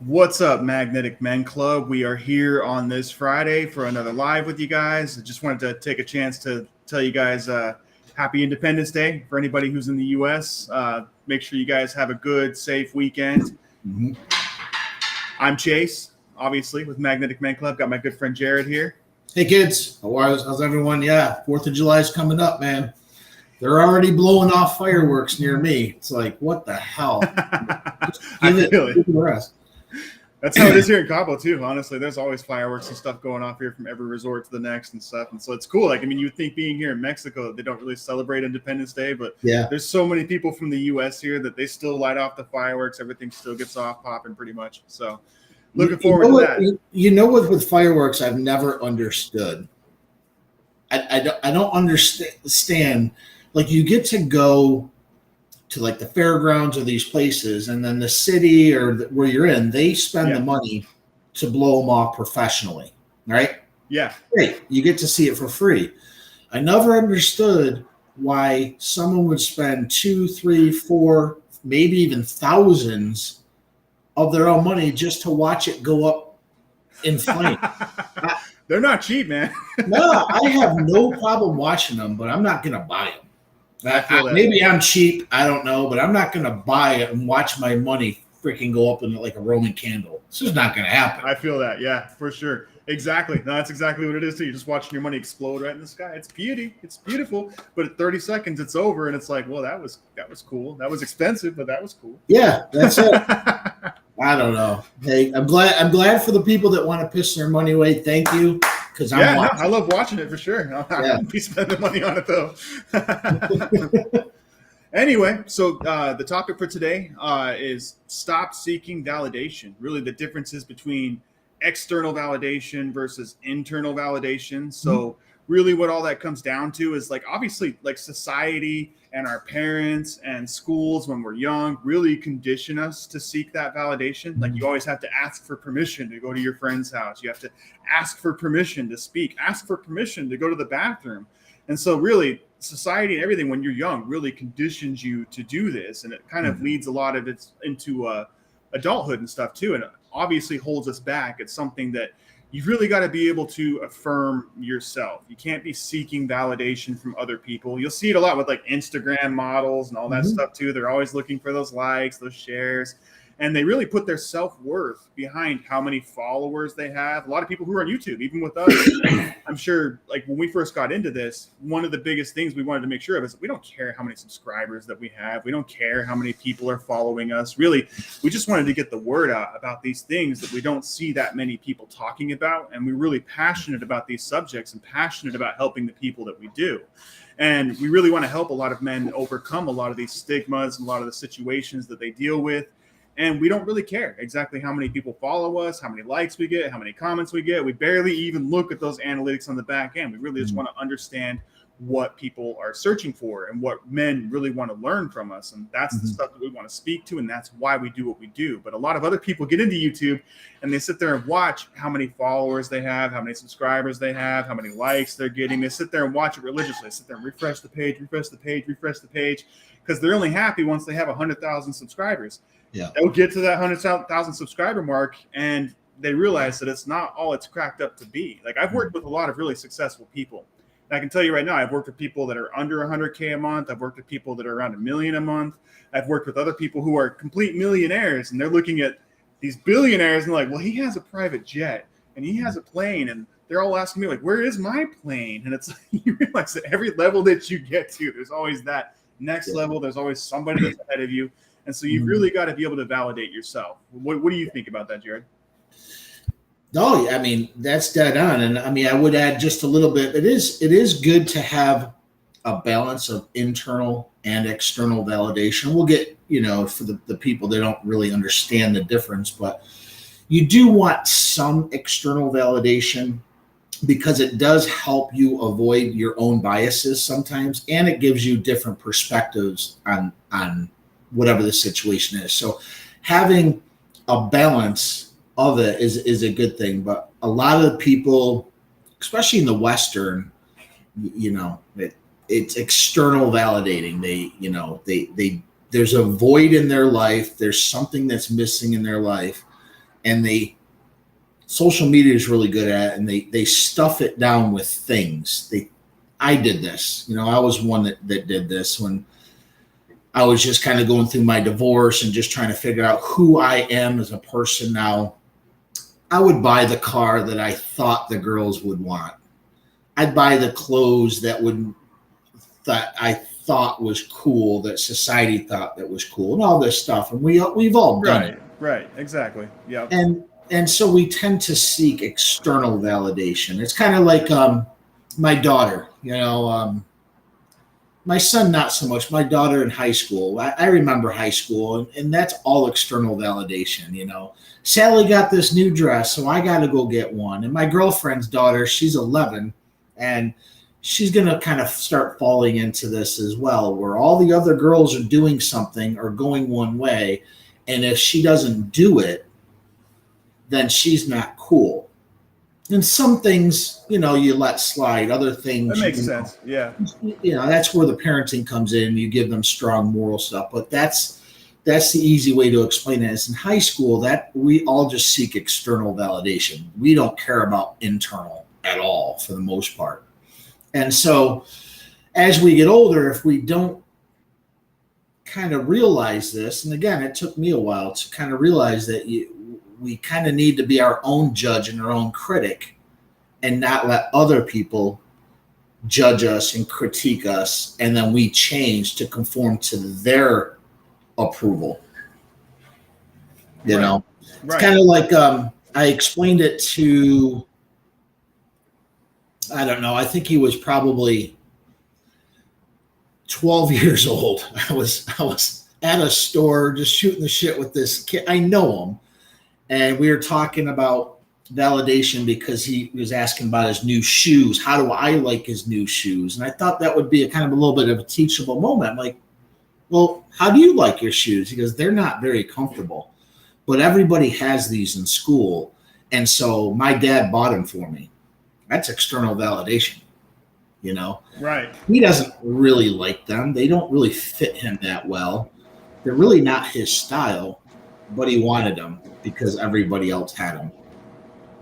What's up, Magnetic Men Club? We are here on this Friday for another live with you guys. I just wanted to take a chance to tell you guys happy Independence Day for anybody who's in the U.S. Make sure you guys have a good, safe weekend. Mm-hmm. I'm Chase, obviously, with Magnetic Men Club. Got my good friend Jared here. Hey, kids. How's everyone? Yeah, 4th of July is coming up, man. They're already blowing off fireworks near me. It's like, what the hell? I feel it. The rest. That's how it is here in Cabo too. Honestly, there's always fireworks and stuff going off here from every resort to the next and stuff. And so it's cool. Like, I mean, you would think being here in Mexico, they don't really celebrate Independence Day, but yeah, there's so many people from the U.S. here that they still light off the fireworks. Everything still gets off popping pretty much. So looking forward to that. You know what, with fireworks, I've never understood. I don't understand. Like, you get to go to like the fairgrounds or these places, and then the city or where you're in, they spend the money to blow them off professionally, right? Yeah. Great. You get to see it for free. I never understood why someone would spend 2, 3, 4, maybe even thousands of their own money just to watch it go up in flame. They're not cheap, man. No, I have no problem watching them, but I'm not going to buy them. Maybe I'm cheap. I don't know, but I'm not going to buy it and watch my money freaking go up in like a Roman candle. This is not going to happen. I feel that. Yeah, for sure. Exactly. No, that's exactly what it is too. You're just watching your money explode right in the sky. It's beauty. It's beautiful. But at 30 seconds, it's over, and it's like, well, that was cool. That was expensive, but that was cool. Yeah, that's it. I don't know. Hey, I'm glad for the people that want to piss their money away. Thank you. Because I love watching it for sure. I wouldn't be spending money on it though. Anyway, so the topic for today is stop seeking validation. Really, the differences between external validation versus internal validation. So really what all that comes down to is, like, obviously, like, society and our parents and schools when we're young really condition us to seek that validation. Like, you always have to ask for permission to go to your friend's house. You have to ask for permission to speak, ask for permission to go to the bathroom. And so really society and everything when you're young really conditions you to do this. And it kind of leads a lot of it into adulthood and stuff too. And it obviously holds us back. It's something that you've really got to be able to affirm yourself. You can't be seeking validation from other people. You'll see it a lot with like Instagram models and all that stuff too. They're always looking for those likes, those shares, and they really put their self-worth behind how many followers they have. A lot of people who are on YouTube, even with us, I'm sure, like, when we first got into this, one of the biggest things we wanted to make sure of is we don't care how many subscribers that we have. We don't care how many people are following us. Really, we just wanted to get the word out about these things that we don't see that many people talking about. And we're really passionate about these subjects and passionate about helping the people that we do. And we really want to help a lot of men overcome a lot of these stigmas and a lot of the situations that they deal with. And we don't really care exactly how many people follow us, how many likes we get, how many comments we get. We barely even look at those analytics on the back end. We really just want to understand what people are searching for and what men really want to learn from us. And that's the stuff that we want to speak to. And that's why we do what we do. But a lot of other people get into YouTube and they sit there and watch how many followers they have, how many subscribers they have, how many likes they're getting. They sit there and watch it religiously. They sit there and refresh the page, because they're only happy once they have 100,000 subscribers. Yeah, they'll get to that 100,000 subscriber mark and they realize that it's not all it's cracked up to be. Like, I've worked with a lot of really successful people. And I can tell you right now, I've worked with people that are under 100K a month. I've worked with people that are around $1 million a month. I've worked with other people who are complete millionaires, and they're looking at these billionaires and like, well, he has a private jet and he has a plane, and they're all asking me like, where is my plane? And it's like, you realize that every level that you get to, there's always that next level. There's always somebody that's ahead of you. And so you've really got to be able to validate yourself. What do you think about that, Jared? No, I mean, that's dead on. And I mean, I would add just a little bit. It is good to have a balance of internal and external validation. We'll get, for the people that don't really understand the difference, but you do want some external validation because it does help you avoid your own biases sometimes. And it gives you different perspectives on whatever the situation is. So having a balance of it is a good thing. But a lot of the people, especially in the Western, it's external validating. They there's a void in their life. There's something that's missing in their life. and social media is really good at it, and they stuff it down with things. I did this, I was one that did this when I was just kind of going through my divorce and just trying to figure out who I am as a person now. I would buy the car that I thought the girls would want. I'd buy the clothes that I thought was cool, that society thought that was cool, and all this stuff. And we've all done it. Right, exactly. Yeah. And so we tend to seek external validation. It's kind of like my daughter, my son, not so much. My daughter in high school. I remember high school, and that's all external validation. Sally got this new dress, so I got to go get one. And my girlfriend's daughter, she's 11, and she's going to kind of start falling into this as well, where all the other girls are doing something or going one way, and if she doesn't do it, then she's not cool. And some things, you let slide. Other things, that makes sense. Yeah. That's where the parenting comes in. You give them strong moral stuff, but that's the easy way to explain it. Is in high school that we all just seek external validation. We don't care about internal at all for the most part. And so as we get older, if we don't kind of realize this, and again, it took me a while to kind of realize that we kind of need to be our own judge and our own critic and not let other people judge us and critique us, and then we change to conform to their approval. Right. It's kind of like I explained it to, I don't know, I think he was probably 12 years old. I was at a store just shooting the shit with this kid. I know him. And we were talking about validation because he was asking about his new shoes. How do I like his new shoes? And I thought that would be a kind of a little bit of a teachable moment. I'm like, well, how do you like your shoes? He goes, they're not very comfortable, but everybody has these in school. And so my dad bought them for me. That's external validation, Right. He doesn't really like them. They don't really fit him that well. They're really not his style, but he wanted them because everybody else had them.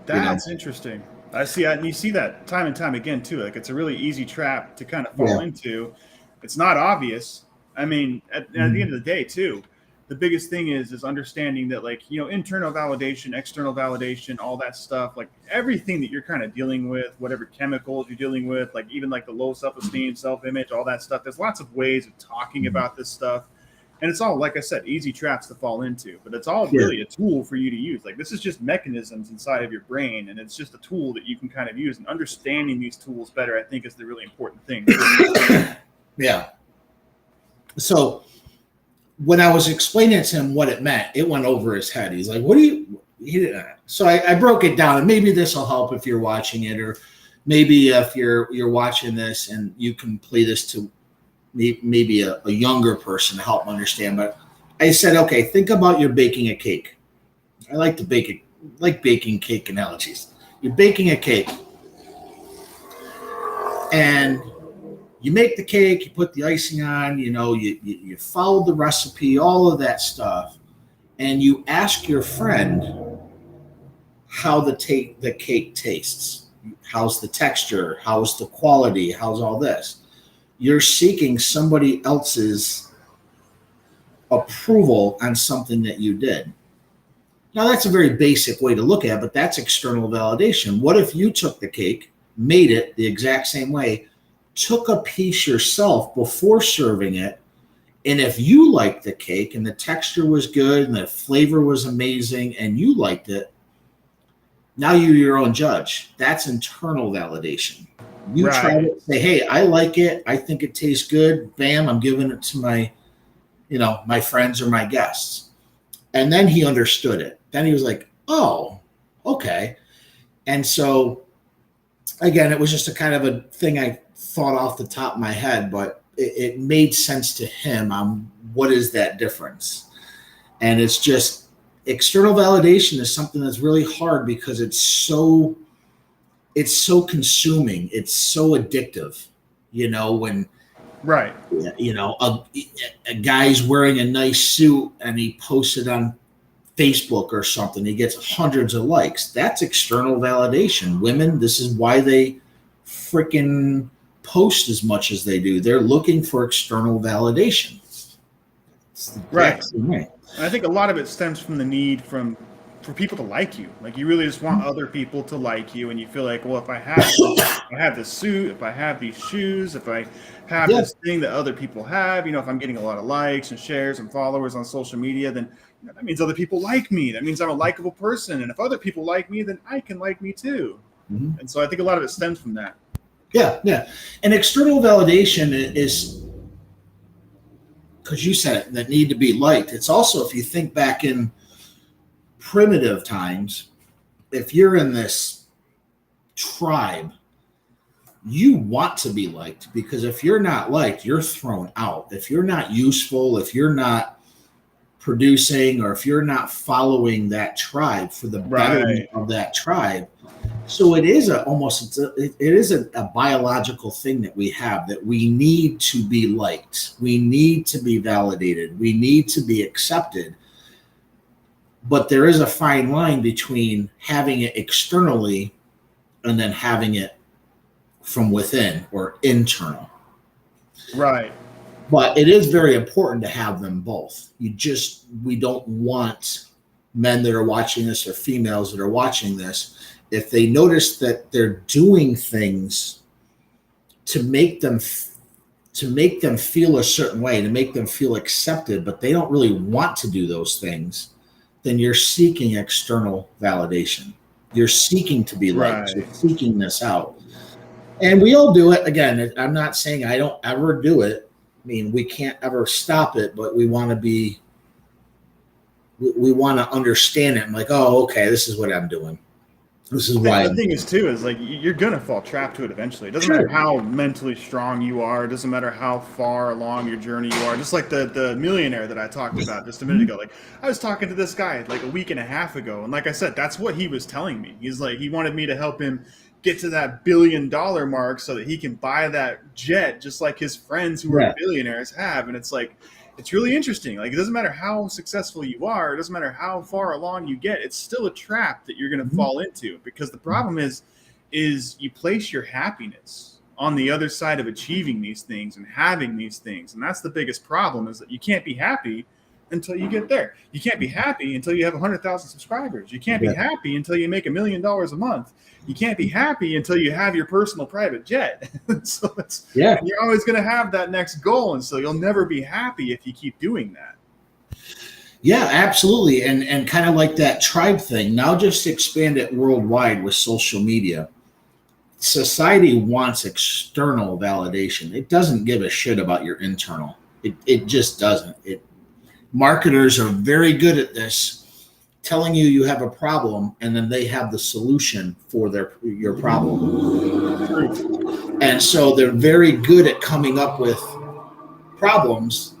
That's interesting. I see, and you see that time and time again too. Like, it's a really easy trap to kind of fall into. It's not obvious. I mean, at the end of the day too, the biggest thing is understanding that, like, internal validation, external validation, all that stuff, like everything that you're kind of dealing with, whatever chemicals you're dealing with, like even like the low self-esteem, self-image, all that stuff. There's lots of ways of talking about this stuff. And it's all, like I said, easy traps to fall into, but it's all really a tool for you to use. Like, this is just mechanisms inside of your brain, and it's just a tool that you can kind of use. And understanding these tools better, I think, is the really important thing. Yeah. So when I was explaining to him what it meant, it went over his head. He's like, so I broke it down, and maybe this will help if you're watching it, or maybe if you're watching this and you can play this to maybe a younger person to help understand. But I said, okay, think about you're baking a cake. I like to baking cake analogies. You're baking a cake, and you make the cake, you put the icing on, you follow the recipe, all of that stuff, and you ask your friend how the cake tastes. How's the texture? How's the quality? How's all this? You're seeking somebody else's approval on something that you did. Now, that's a very basic way to look at it, but that's external validation. What if you took the cake, made it the exact same way, took a piece yourself before serving it, and if you liked the cake and the texture was good and the flavor was amazing and you liked it, now you're your own judge. That's internal validation. You try to say, hey, I like it. I think it tastes good. Bam, I'm giving it to my, my friends or my guests. And then he understood it. Then he was like, oh, okay. And so, again, it was just a kind of a thing I thought off the top of my head, but it made sense to him on what is that difference. And it's just external validation is something that's really hard because it's so consuming. It's so addictive, when a guy's wearing a nice suit and he posts it on Facebook or something, he gets hundreds of likes. That's external validation. Women, this is why they freaking post as much as they do. They're looking for external validation. Right. I think a lot of it stems from the need for people to like you. Like you really just want other people to like you, and you feel like, well, if I have this suit, if I have these shoes, if I have this thing that other people have, if I'm getting a lot of likes and shares and followers on social media, then that means other people like me. That means I'm a likable person, and if other people like me, then I can like me too. Mm-hmm. And so I think a lot of it stems from that. Yeah. And external validation is, because you said it, that need to be liked. It's also, if you think back in primitive times, if you're in this tribe, you want to be liked, because if you're not liked, you're thrown out. If you're not useful, if you're not producing, or if you're not following that tribe for the betterment of that tribe. So it is a biological thing that we have, that we need to be liked. We need to be validated. We need to be accepted. But there is a fine line between having it externally and then having it from within or internal. Right. But it is very important to have them both. We don't want men that are watching this or females that are watching this, if they notice that they're doing things to make them feel a certain way, to make them feel accepted, but they don't really want to do those things, then you're seeking external validation. You're seeking to be liked. You're seeking this out. And we all do it. Again, I'm not saying I don't ever do it. I mean, we can't ever stop it, but we want to understand it. I'm like, oh, okay, this is what I'm doing. This is why. The thing is, too, is like you're going to fall trapped to it eventually. It doesn't matter how mentally strong you are. It doesn't matter how far along your journey you are. Just like the millionaire that I talked about just a minute ago. Like, I was talking to this guy like a week and a half ago. And like I said, that's what he was telling me. He's like, he wanted me to help him get to that $1 billion mark so that he can buy that jet just like his friends who are billionaires have. And it's like, it's really interesting. Like, it doesn't matter how successful you are. It doesn't matter how far along you get. It's still a trap that you're going to fall into, because the problem is you place your happiness on the other side of achieving these things and having these things. And that's the biggest problem, is that you can't be happy until you get there. You can't be happy until you have 100,000 subscribers. You can't be happy until you make $1 million a month. You can't be happy until you have your personal private jet. So you're always going to have that next goal. And so you'll never be happy if you keep doing that. Yeah, absolutely. And kind of like that tribe thing, now just expand it worldwide with social media. Society wants external validation. It doesn't give a shit about your internal. It just doesn't. Marketers are very good at this, telling you have a problem, and then they have the solution for your problem. And so they're very good at coming up with problems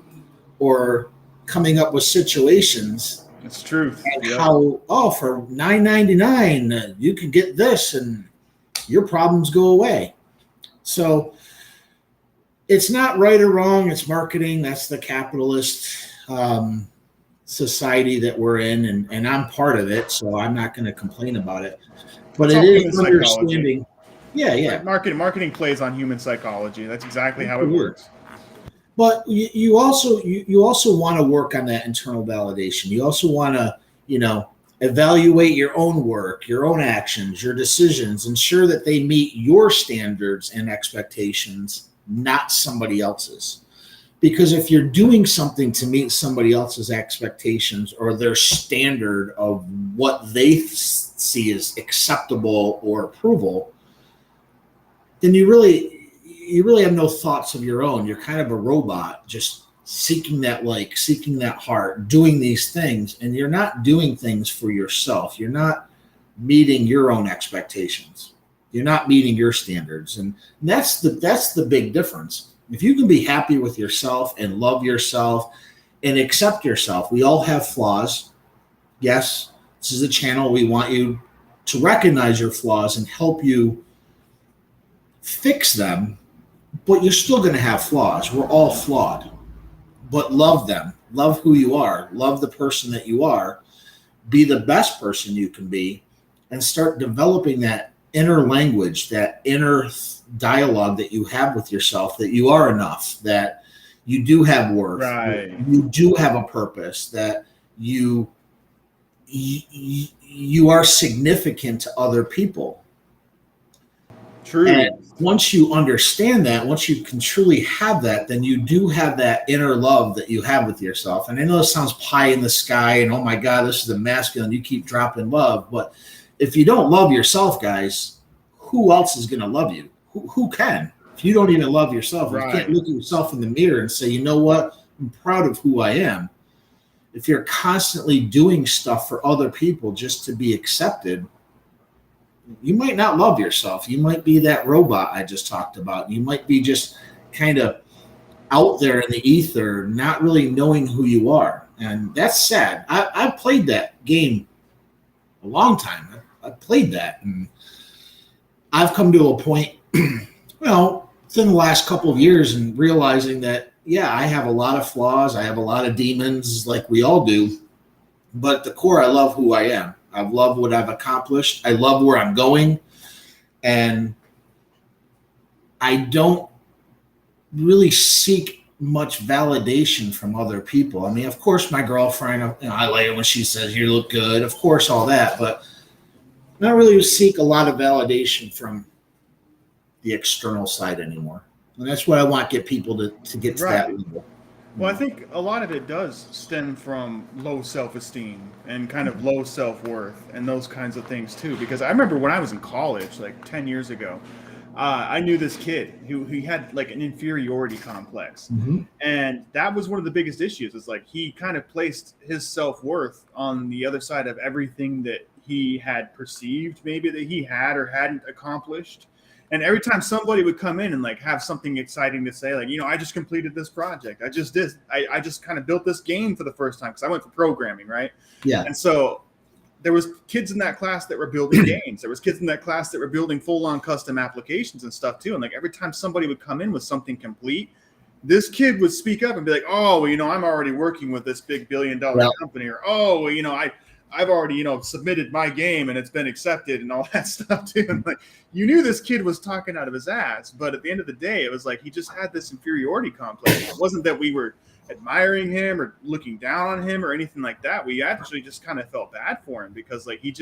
or coming up with situations. It's truth. And how, for $9.99 you can get this and your problems go away. So it's not right or wrong. It's marketing. That's the capitalist society that we're in, and I'm part of it, so I'm not going to complain about it. But it is understanding. Yeah. Marketing plays on human psychology. That's exactly how it works. But you also want to work on that internal validation. You also want to, evaluate your own work, your own actions, your decisions, ensure that they meet your standards and expectations, not somebody else's. Because if you're doing something to meet somebody else's expectations or their standard of what they see as acceptable or approval, then you really have no thoughts of your own. You're kind of a robot, just seeking that seeking that heart, doing these things, and you're not doing things for yourself. You're not meeting your own expectations. You're not meeting your standards, and that's the big difference. If you can be happy with yourself and love yourself and accept yourself, we all have flaws. Yes, this is a channel. We want you to recognize your flaws and help you fix them, but you're still going to have flaws. We're all flawed, but love them. Love who you are. Love the person that you are, be the best person you can be and start developing that inner language, that inner dialogue that you have with yourself, that you are enough, that you do have worth, Right. you do have a purpose, that you are significant to other people. True. And once you understand that, once you can truly have that, then you do have that inner love that you have with yourself. And I know it sounds pie in the sky and, oh my God, this is the masculine, you keep dropping love. But if you don't love yourself, guys, who else is going to love you? Who can? If you don't even love yourself, if you can't look at yourself in the mirror and say, you know what, I'm proud of who I am. If you're constantly doing stuff for other people just to be accepted, you might not love yourself. You might be that robot I just talked about. You might be just kind of out there in the ether, not really knowing who you are. And that's sad. I played that game a long time. I played that. And I've come to a point, well, within the last couple of years and realizing that, yeah, I have a lot of flaws. I have a lot of demons like we all do. But at the core, I love who I am. I love what I've accomplished. I love where I'm going. And I don't really seek much validation from other people. I mean, of course, my girlfriend, I like it when she says, you look good. Of course, all that. But I don't really seek a lot of validation from the external side anymore. And that's what I want to get people to get to that level. Well, I think a lot of it does stem from low self-esteem and kind of low self-worth and those kinds of things too. Because I remember when I was in college, like 10 years ago, I knew this kid who he had like an inferiority complex. Mm-hmm. And that was one of the biggest issues. It's like he kind of placed his self-worth on the other side of everything that he had perceived maybe that he had or hadn't accomplished. And every time somebody would come in and like have something exciting to say, like, I just completed this project. I just kind of built this game for the first time because I went for programming, right? Yeah. And so there was kids in that class that were building games. There was kids in that class that were building full-on custom applications and stuff too. And like every time somebody would come in with something complete, this kid would speak up and be like, oh, well, I'm already working with this big billion-dollar company, or oh, well, I've already, submitted my game and it's been accepted and all that stuff too. And like, you knew this kid was talking out of his ass, but at the end of the day, it was like, he just had this inferiority complex. It wasn't that we were admiring him or looking down on him or anything like that. We actually just kind of felt bad for him because like, he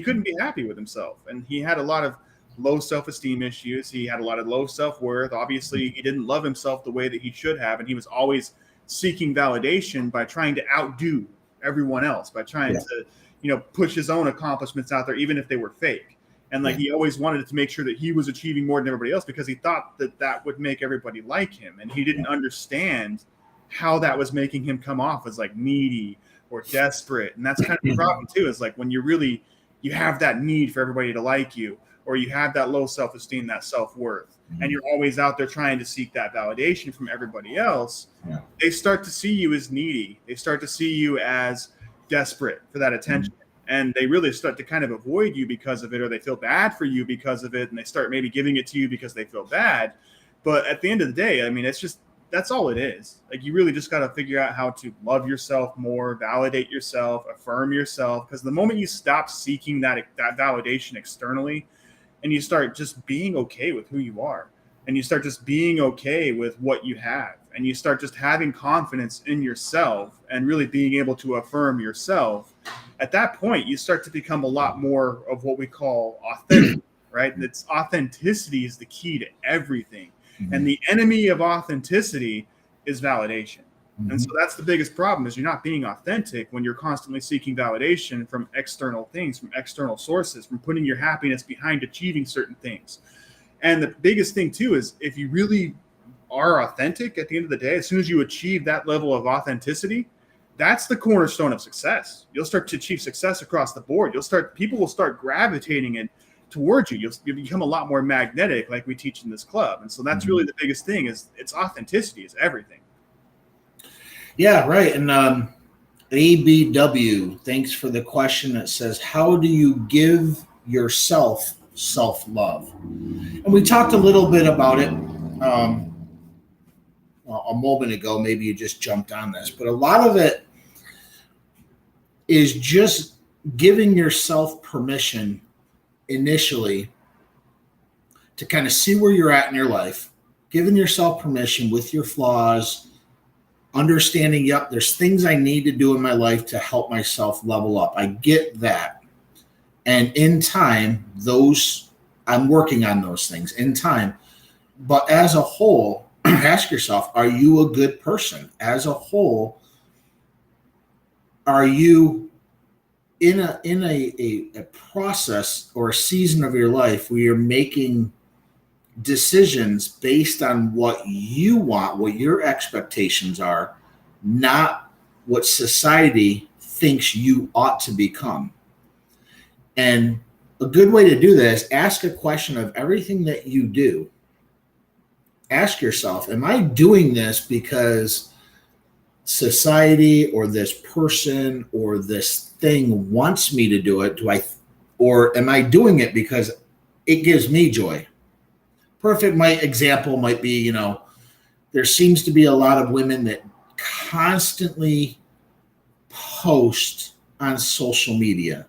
couldn't be happy with himself. And he had a lot of low self-esteem issues. He had a lot of low self-worth. Obviously he didn't love himself the way that he should have. And he was always seeking validation by trying to outdo everyone else, by trying to push his own accomplishments out there, even if they were fake. And like he always wanted to make sure that he was achieving more than everybody else because he thought that would make everybody like him, and he didn't understand how that was making him come off as like needy or desperate. And that's kind of the problem too, is like when you have that need for everybody to like you, or you have that low self-esteem, that self-worth, and you're always out there trying to seek that validation from everybody else, they start to see you as needy. They start to see you as desperate for that attention. And they really start to kind of avoid you because of it, or they feel bad for you because of it. And they start maybe giving it to you because they feel bad. But at the end of the day, I mean, that's all it is. Like, you really just got to figure out how to love yourself more, validate yourself, affirm yourself. Because the moment you stop seeking that validation externally, and you start just being okay with who you are, and you start just being okay with what you have, and you start just having confidence in yourself and really being able to affirm yourself, at that point, you start to become a lot more of what we call authentic, right? That's authenticity is the key to everything. Mm-hmm. And the enemy of authenticity is validation. Mm-hmm. And so that's the biggest problem, is you're not being authentic when you're constantly seeking validation from external things, from external sources, from putting your happiness behind achieving certain things. And the biggest thing too is, if you really are authentic at the end of the day, as soon as you achieve that level of authenticity, that's the cornerstone of success. You'll start to achieve success across the board. People will start gravitating it towards you. You'll become a lot more magnetic, like we teach in this club. And so that's really the biggest thing, is it's authenticity is everything. Yeah, right. And ABW, thanks for the question that says, how do you give yourself self-love? And we talked a little bit about it a moment ago. Maybe you just jumped on this, but a lot of it is just giving yourself permission initially to kind of see where you're at in your life, giving yourself permission with your flaws, understanding, yep, there's things I need to do in my life to help myself level up. I get that. And in time, I'm working on those things in time. But as a whole, ask yourself, are you a good person? As a whole, are you in a process or a season of your life where you're making decisions based on what you want, what your expectations are, not what society thinks you ought to become? And a good way to do this, ask a question of everything that you do. Ask yourself, am I doing this because society or this person or this thing wants me to do it? Or am I doing it because it gives me joy? Perfect example might be, there seems to be a lot of women that constantly post on social media.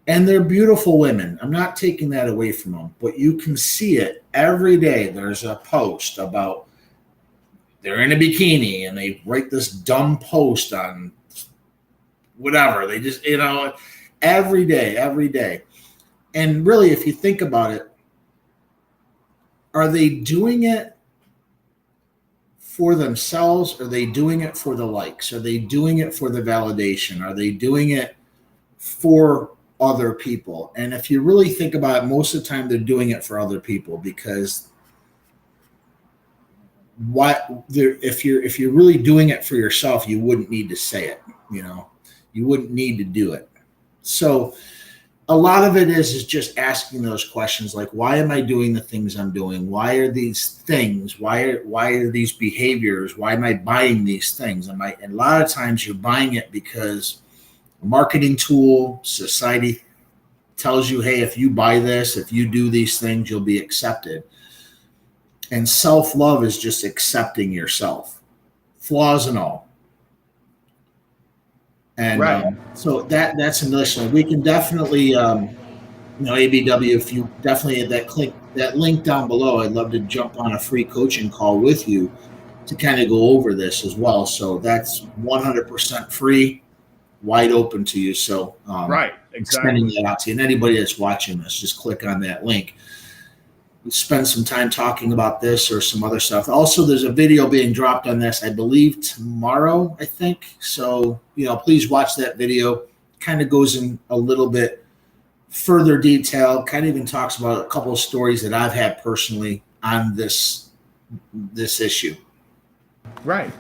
And they're beautiful women. I'm not taking that away from them, but you can see it every day. There's a post about they're in a bikini and they write this dumb post on whatever. They just, every day. And really, if you think about it, are they doing it for themselves? Are they doing it for the likes? Are they doing it for the validation? Are they doing it for other people? And if you really think about it, most of the time they're doing it for other people, because if you're really doing it for yourself, you wouldn't need to say it. You wouldn't need to do it. So a lot of it is just asking those questions, like, why am I doing the things I'm doing? Why are these things? Why are these behaviors? Why am I buying these things? And a lot of times you're buying it because a marketing tool, society tells you, hey, if you buy this, if you do these things, you'll be accepted. And self-love is just accepting yourself, flaws and all. And Right. So that's an issue. We can definitely, ABW, if you definitely that link down below, I'd love to jump on a free coaching call with you to kind of go over this as well. So that's 100% free, wide open to you. So Right. Exactly. Extending that out to you. And anybody that's watching this, just click on that link. We spend some time talking about this or some other stuff. Also, there's a video being dropped on this, I believe, tomorrow, I think. So, please watch that video. Kind of goes in a little bit further detail, kind of even talks about a couple of stories that I've had personally on this issue. Right.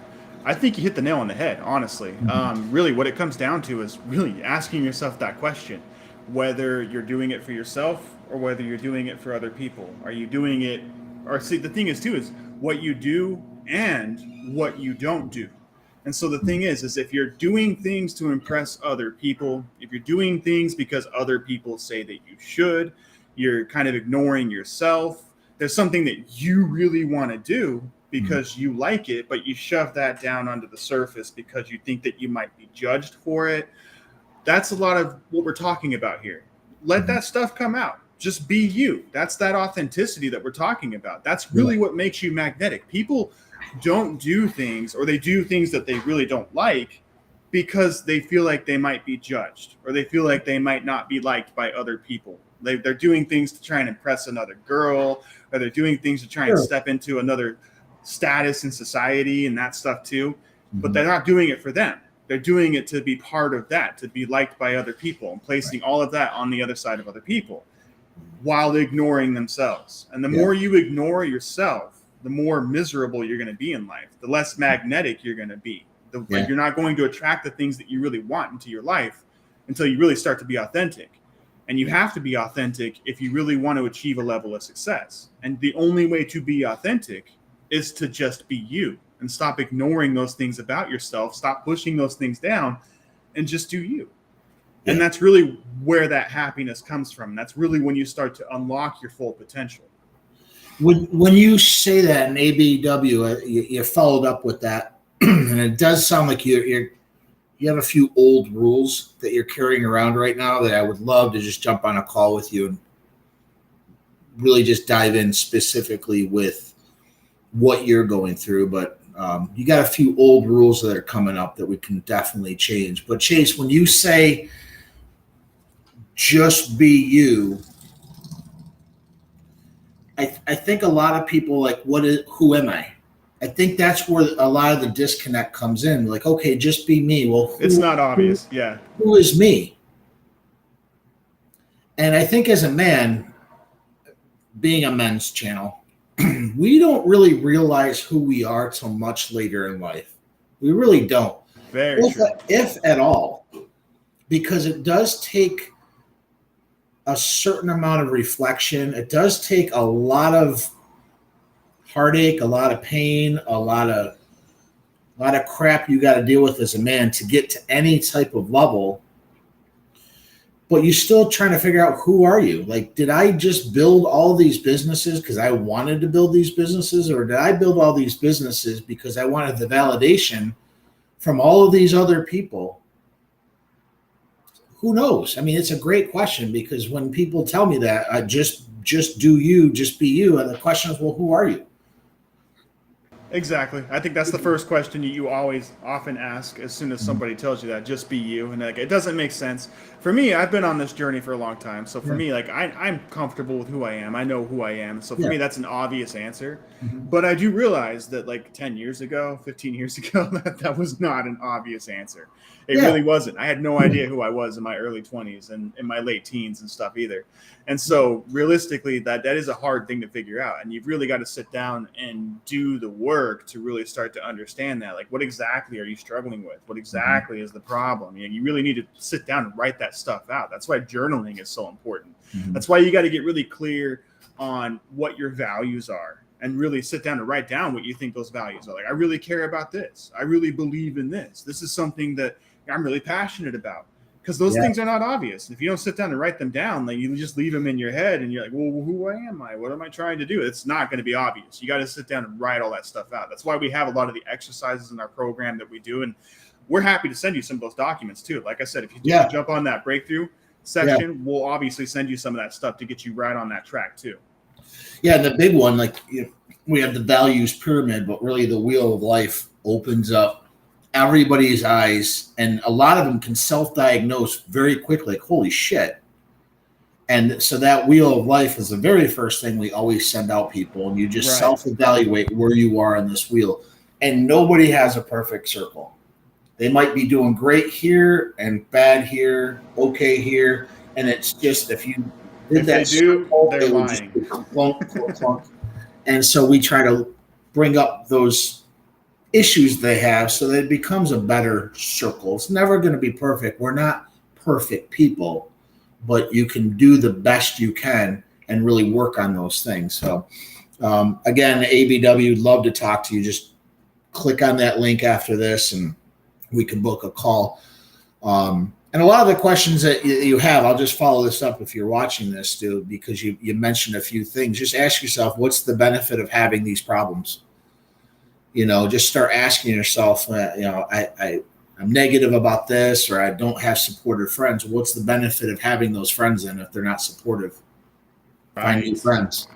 I think you hit the nail on the head, honestly. Really, what it comes down to is really asking yourself that question, whether you're doing it for yourself or whether you're doing it for other people. Are you doing it, or see, the thing is too, is what you do and what you don't do. And so the thing is if you're doing things to impress other people, if you're doing things because other people say that you should, you're kind of ignoring yourself. There's something that you really want to do because you like it, but you shove that down under the surface because you think that you might be judged for it. That's a lot of what we're talking about here. Let that stuff come out. Just be you. That's that authenticity that we're talking about. That's really what makes you magnetic. People don't do things, or they do things that they really don't like because they feel like they might be judged, or they feel like they might not be liked by other people. They're doing things to try and impress another girl, or they're doing things to try and step into another status in society and that stuff too. But they're not doing it for them. They're doing it to be part of that, to be liked by other people, and placing all of that on the other side of other people while ignoring themselves. And the more you ignore yourself, the more miserable you're going to be in life, the less magnetic you're going to be. Like, you're not going to attract the things that you really want into your life until you really start to be authentic. And you have to be authentic if you really want to achieve a level of success. And the only way to be authentic is to just be you and stop ignoring those things about yourself, stop pushing those things down, and just do you. And that's really where that happiness comes from. That's really when you start to unlock your full potential. When you say that in ABW, you followed up with that, and it does sound like you're you have a few old rules that you're carrying around right now that I would love to just jump on a call with you and really just dive in specifically with what you're going through. But you got a few old rules that are coming up that we can definitely change. But Chase, when you say just be you, I think a lot of people like, who am I? I think that's where a lot of the disconnect comes in. Like, okay, just be me. Well, it's not obvious. Yeah. Who is me? And I think as a man, being a men's channel, we don't really realize who we are till much later in life. We really don't. Very true. If at all, because it does take a certain amount of reflection. It does take a lot of heartache, a lot of pain, a lot of crap you got to deal with as a man to get to any type of level. But you're still trying to figure out, who are you? Like, did I just build all these businesses because I wanted to build these businesses, or did I build all these businesses because I wanted the validation from all of these other people? Who knows? I mean, it's a great question, because when people tell me that, just do you, just be you, and the question is, well, who are you? Exactly. I think that's the first question you always often ask as soon as somebody tells you that, just be you. And like, it doesn't make sense. For me, I've been on this journey for a long time. So for me, like, I'm comfortable with who I am. I know who I am. So for me, that's an obvious answer. But I do realize that like 10 years ago, 15 years ago, that was not an obvious answer. It really wasn't. I had no idea who I was in my early 20s and in my late teens and stuff either. And so realistically, that is a hard thing to figure out. And you've really got to sit down and do the work to really start to understand that. Like, what exactly are you struggling with? What exactly is the problem? You really need to sit down and write that stuff out. That's why journaling is so important. That's why you got to get really clear on what your values are and really sit down and write down what you think those values are. Like, I really care about this. I really believe in this. This is something that I'm really passionate about. Because those things are not obvious. If you don't sit down and write them down, like, you just leave them in your head and you're like, well, who am I? What am I trying to do? It's not going to be obvious. You got to sit down and write all that stuff out. That's why we have a lot of the exercises in our program that we do. And we're happy to send you some of those documents too. Like I said, if you just jump on that breakthrough section, we'll obviously send you some of that stuff to get you right on that track too. Yeah, the big one, like, we have the values pyramid, but really the wheel of life opens up everybody's eyes, and a lot of them can self-diagnose very quickly, like, holy shit. And so that wheel of life is the very first thing we always send out people, and you just self-evaluate where you are in this wheel. And nobody has a perfect circle. They might be doing great here and bad here, okay here, and it's just, if you did if that they do, circle, they're lying. Clunk, clunk, clunk. And so we try to bring up those issues they have so that it becomes a better circle. It's never going to be perfect. We're not perfect people, but you can do the best you can and really work on those things. So again, ABW, love to talk to you. Just click on that link after this and we can book a call. And a lot of the questions that you have, I'll just follow this up if you're watching this, dude, because you mentioned a few things. Just ask yourself, what's the benefit of having these problems? Just start asking yourself, I'm negative about this, or I don't have supportive friends. What's the benefit of having those friends then if they're not supportive? Find new friends.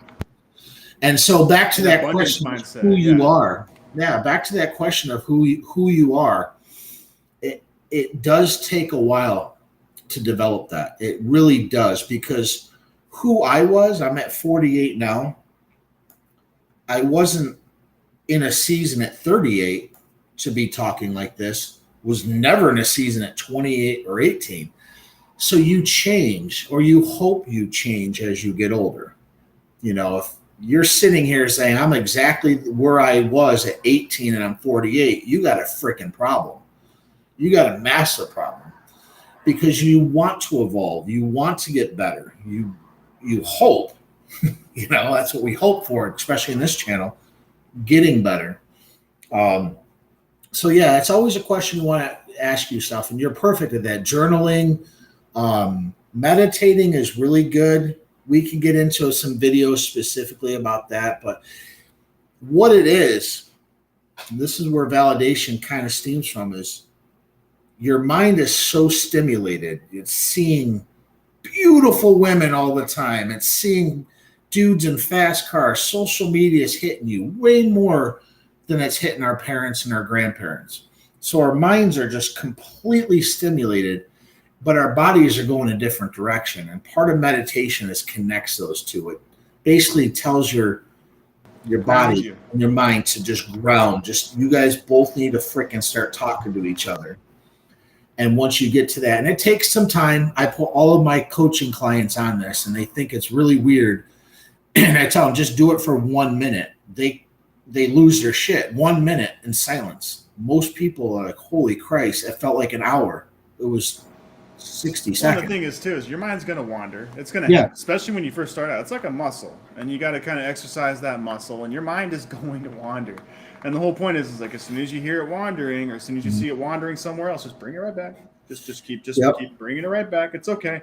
And so back to that question of who you are. Yeah, back to that question of who you are. It does take a while to develop that. It really does, because who I was, I'm at 48 now. I wasn't in a season at 38 to be talking like this, was never in a season at 28 or 18. So you change, or you hope you change as you get older. If you're sitting here saying, I'm exactly where I was at 18 and I'm 48, you got a freaking problem. You got a massive problem, because you want to evolve. You want to get better. You hope, that's what we hope for, especially in this channel, getting better. So yeah, it's always a question you want to ask yourself, and you're perfect at that. Journaling, meditating is really good. We can get into some videos specifically about that, but what it is, and this is where validation kind of stems from, is your mind is so stimulated. It's seeing beautiful women all the time. It's seeing dudes in fast cars. Social media is hitting you way more than it's hitting our parents and our grandparents. So our minds are just completely stimulated, but our bodies are going a different direction. And part of meditation is connects those two. It basically tells your body and your mind to just ground. Just you guys both need to freaking start talking to each other. And once you get to that, and it takes some time, I put all of my coaching clients on this, and they think it's really weird. And I tell them, just do it for 1 minute. They lose their shit. 1 minute in silence. Most people are like, holy Christ, it felt like an hour. It was 60 seconds. Well, the thing is, too, is your mind's going to wander. It's going to, especially when you first start out. It's like a muscle, and you got to kind of exercise that muscle, and your mind is going to wander. And the whole point is like as soon as you hear it wandering, or as soon as you see it wandering somewhere else, just bring it right back. Just keep bringing it right back. It's okay.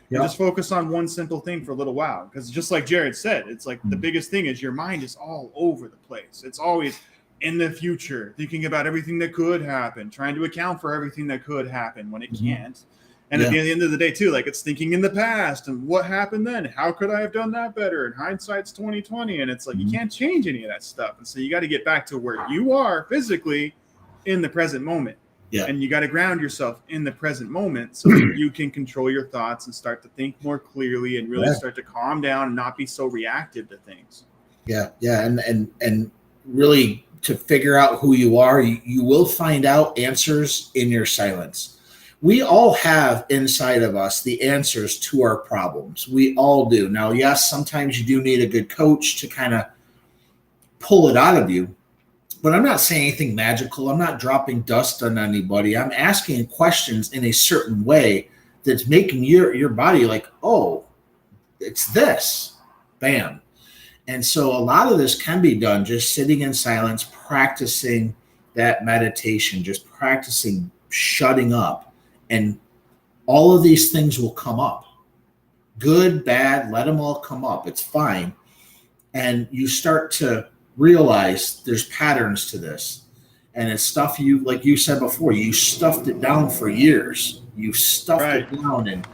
And just focus on one simple thing for a little while, because just like Jared said, it's like the biggest thing is your mind is all over the place. It's always in the future, thinking about everything that could happen, trying to account for everything that could happen when it can't. And at the end of the day, too, like it's thinking in the past and what happened then. How could I have done that better? And hindsight's 2020, and it's like you can't change any of that stuff. And so you got to get back to where you are physically in the present moment. Yeah. And you got to ground yourself in the present moment so that you can control your thoughts and start to think more clearly and really start to calm down and not be so reactive to things. Yeah, and really to figure out who you are, you will find out answers in your silence. We all have inside of us the answers to our problems. We all do. Now, yes, sometimes you do need a good coach to kind of pull it out of you. But I'm not saying anything magical. I'm not dropping dust on anybody. I'm asking questions in a certain way that's making your body like, oh, it's this. Bam. And so a lot of this can be done just sitting in silence, practicing that meditation, just practicing shutting up. And all of these things will come up. Good, bad, let them all come up. It's fine. And you start to realize there's patterns to this. And it's stuff you, like you said before, you stuffed it down for years. You stuffed it down, and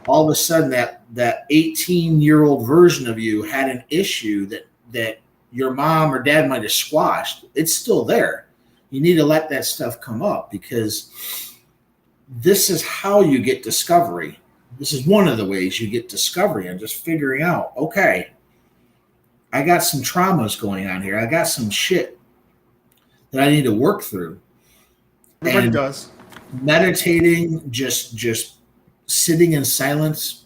all of a sudden that 18-year-old version of you had an issue that your mom or dad might have squashed. It's still there. You need to let that stuff come up, because this is how you get discovery. This is one of the ways you get discovery, and just figuring out, okay, I got some traumas going on here. I got some shit that I need to work through. Everybody does. Meditating, just sitting in silence,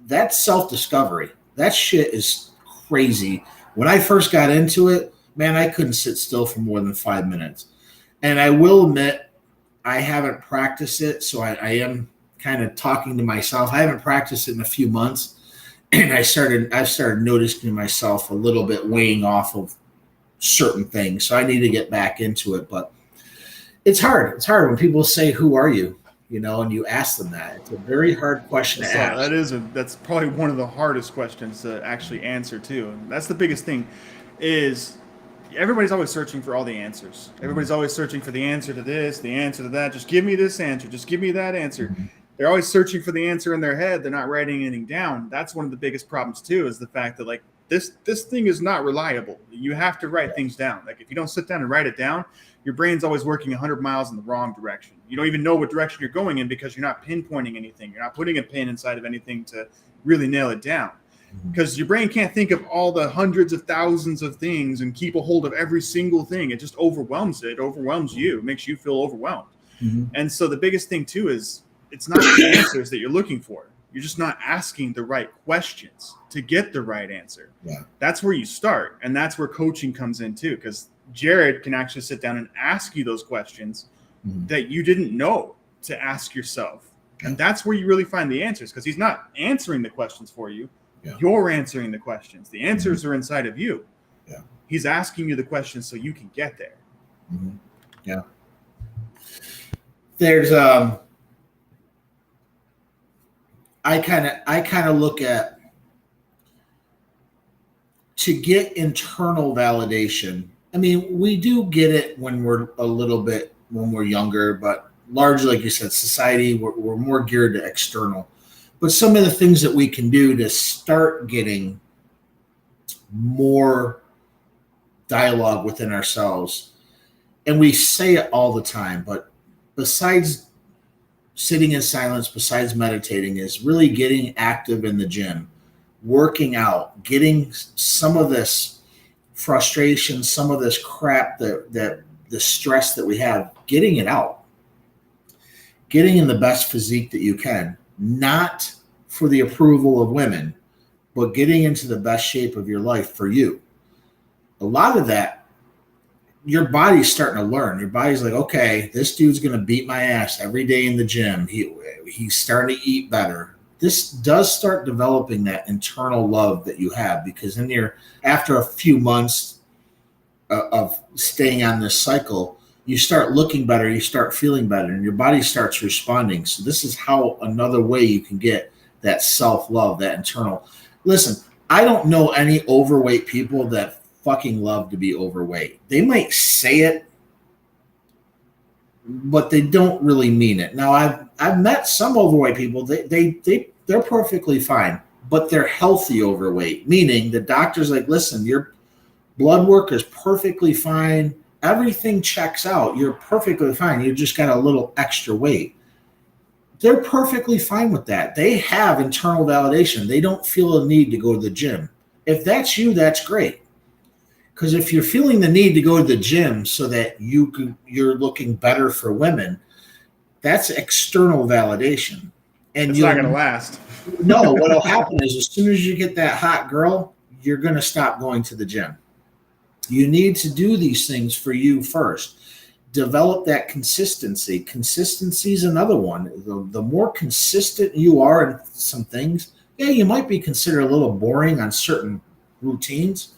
that's self-discovery. That shit is crazy. When I first got into it, man, I couldn't sit still for more than 5 minutes. And I will admit, I haven't practiced it, so I am kind of talking to myself. I haven't practiced it in a few months, and I've started noticing myself a little bit weighing off of certain things. So I need to get back into it, but it's hard. It's hard when people say, "Who are you?" And you ask them that. It's a very hard question to ask. That's probably one of the hardest questions to actually answer too. And that's the biggest thing is everybody's always searching for all the answers. Everybody's always searching for the answer to this, the answer to that. Just give me this answer. Just give me that answer. They're always searching for the answer in their head. They're not writing anything down. That's one of the biggest problems too, is the fact that like this thing is not reliable. You have to write things down. Like if you don't sit down and write it down, your brain's always working 100 miles in the wrong direction. You don't even know what direction you're going in because you're not pinpointing anything. You're not putting a pin inside of anything to really nail it down. Because your brain can't think of all the hundreds of thousands of things and keep a hold of every single thing. It just overwhelms it. It overwhelms you. It makes you feel overwhelmed. And so the biggest thing too is it's not the answers that you're looking for. You're just not asking the right questions to get the right answer. That's where you start. And that's where coaching comes in too. Because Jared can actually sit down and ask you those questions that you didn't know to ask yourself. And that's where you really find the answers, because he's not answering the questions for you. You're answering the questions. The answers are inside of you. He's asking you the questions so you can get there. There's I kind of look at, to get internal validation. I mean, we do get it when we're younger, but largely, like you said, society, we're more geared to external. But some of the things that we can do to start getting more dialogue within ourselves, and we say it all the time, but besides sitting in silence, besides meditating, is really getting active in the gym, working out, getting some of this frustration, some of this crap that the stress that we have, getting it out, getting in the best physique that you can, not for the approval of women, but getting into the best shape of your life for you. A lot of that, your body's starting to learn. Your body's like, okay, this dude's going to beat my ass every day in the gym. He's starting to eat better. This does start developing that internal love that you have, because after a few months of staying on this cycle, you start looking better, you start feeling better, and your body starts responding. So this is how another way you can get that self-love, that internal. Listen, I don't know any overweight people that fucking love to be overweight. They might say it, but they don't really mean it. Now, I've met some overweight people. They're perfectly fine, but they're healthy overweight, meaning the doctor's like, listen, your blood work is perfectly fine. Everything checks out. You're perfectly fine. You just got a little extra weight. They're perfectly fine with that. They have internal validation. They don't feel a need to go to the gym. If that's you, that's great. Because if you're feeling the need to go to the gym so that you're looking better for women, that's external validation. And it's not going to last. No, what'll happen is as soon as you get that hot girl, you're going to stop going to the gym. You need to do these things for you first. Develop that consistency. Consistency is another one. The more consistent you are in some things, you might be considered a little boring on certain routines,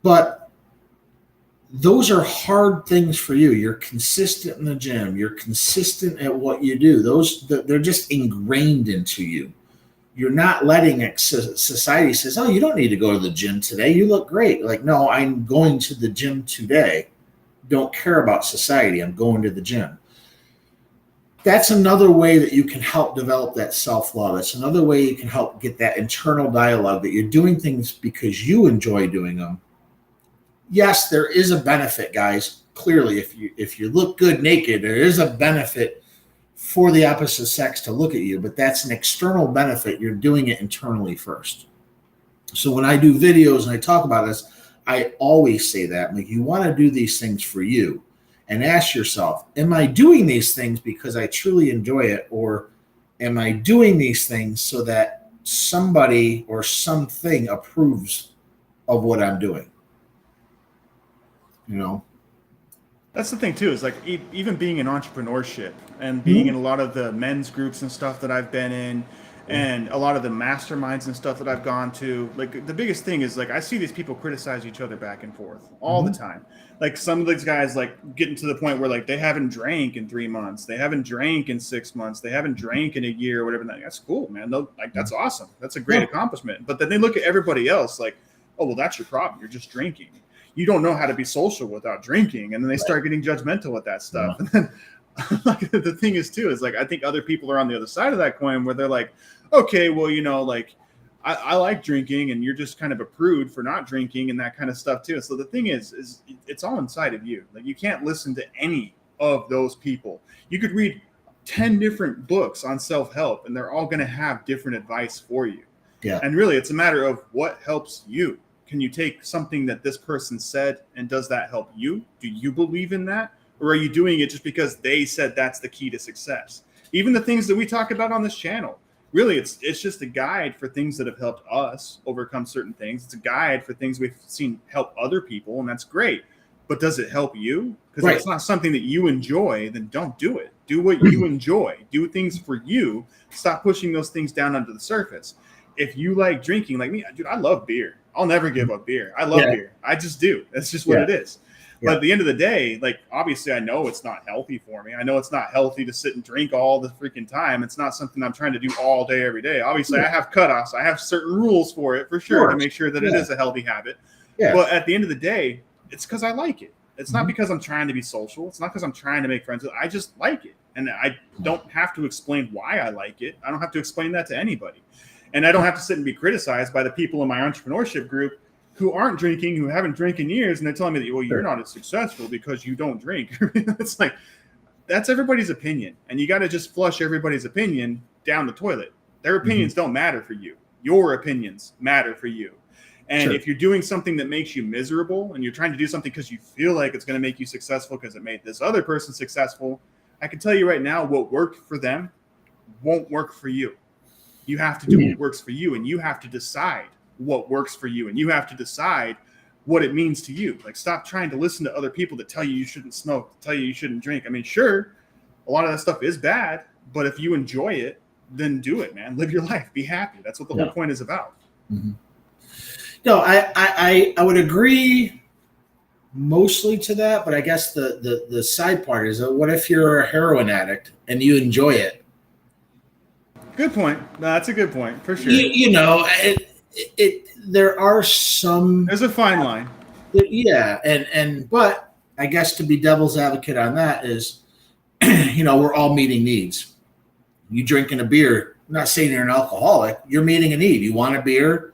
but those are hard things for you. You're consistent in the gym. You're consistent at what you do. They're just ingrained into you. You're not letting society says, oh, you don't need to go to the gym today. You look great. Like, no, I'm going to the gym today. Don't care about society. I'm going to the gym. That's another way that you can help develop that self-love. That's another way you can help get that internal dialogue that you're doing things because you enjoy doing them. Yes, there is a benefit, guys. Clearly, if you look good naked, there is a benefit for the opposite sex to look at you, but that's an external benefit. You're doing it internally first. So when I do videos and I talk about this, I always say that, like, you want to do these things for you and ask yourself, am I doing these things because I truly enjoy it, or am I doing these things so that somebody or something approves of what I'm doing? You know? That's the thing too, is like even being in entrepreneurship and being in a lot of the men's groups and stuff that I've been in, and a lot of the masterminds and stuff that I've gone to, like the biggest thing is like I see these people criticize each other back and forth all the time. Like some of these guys like getting to the point where like they haven't drank in 3 months, they haven't drank in 6 months, they haven't drank in a year or whatever. That's cool, man. Like that's awesome. That's a great accomplishment. But then they look at everybody else like, oh well, that's your problem. You're just drinking. You don't know how to be social without drinking. And then they start getting judgmental with that stuff. And then like, the thing is too, is like, I think other people are on the other side of that coin where they're like, okay, well, you know, like I like drinking and you're just kind of a prude for not drinking and that kind of stuff too. So the thing is it's all inside of you. Like you can't listen to any of those people. You could read 10 different books on self-help and they're all going to have different advice for you. Yeah. And really it's a matter of what helps you. Can you take something that this person said and does that help you? Do you believe in that? Or are you doing it just because they said that's the key to success? Even the things that we talk about on this channel, really, it's just a guide for things that have helped us overcome certain things. It's a guide for things we've seen help other people, and that's great. But does it help you? Because if it's not something that you enjoy, then don't do it. Do what you enjoy. Do things for you. Stop pushing those things down under the surface. If you like drinking, like me, dude, I love beer. I'll never give up beer. I love beer. I just do. That's just what it is. But at the end of the day, like, obviously I know it's not healthy for me. I know it's not healthy to sit and drink all the freaking time. It's not something I'm trying to do all day, every day. Obviously I have cutoffs. I have certain rules for it for sure to make sure that it is a healthy habit. Yeah. But at the end of the day, it's because I like it. It's not because I'm trying to be social. It's not because I'm trying to make friends. I just like it. And I don't have to explain why I like it. I don't have to explain that to anybody. And I don't have to sit and be criticized by the people in my entrepreneurship group who aren't drinking, who haven't drank in years. And they're telling me that, well, you're not as successful because you don't drink. It's like, that's everybody's opinion. And you got to just flush everybody's opinion down the toilet. Their opinions don't matter for you. Your opinions matter for you. And if you're doing something that makes you miserable and you're trying to do something because you feel like it's going to make you successful because it made this other person successful, I can tell you right now, what worked for them won't work for you. You have to do what works for you, and you have to decide what works for you, and you have to decide what it means to you. Like, stop trying to listen to other people that tell you you shouldn't smoke, tell you you shouldn't drink. I mean, sure, a lot of that stuff is bad, but if you enjoy it, then do it, man. Live your life. Be happy. That's what the whole point is about. Mm-hmm. No, I would agree mostly to that, but I guess the side part is, what if you're a heroin addict and you enjoy it? Good point. No, that's a good point for sure. You know, there are some. There's a fine line. Yeah, but I guess to be devil's advocate on that is, you know, we're all meeting needs. You drinking a beer, I'm not saying you're an alcoholic. You're meeting a need. You want a beer.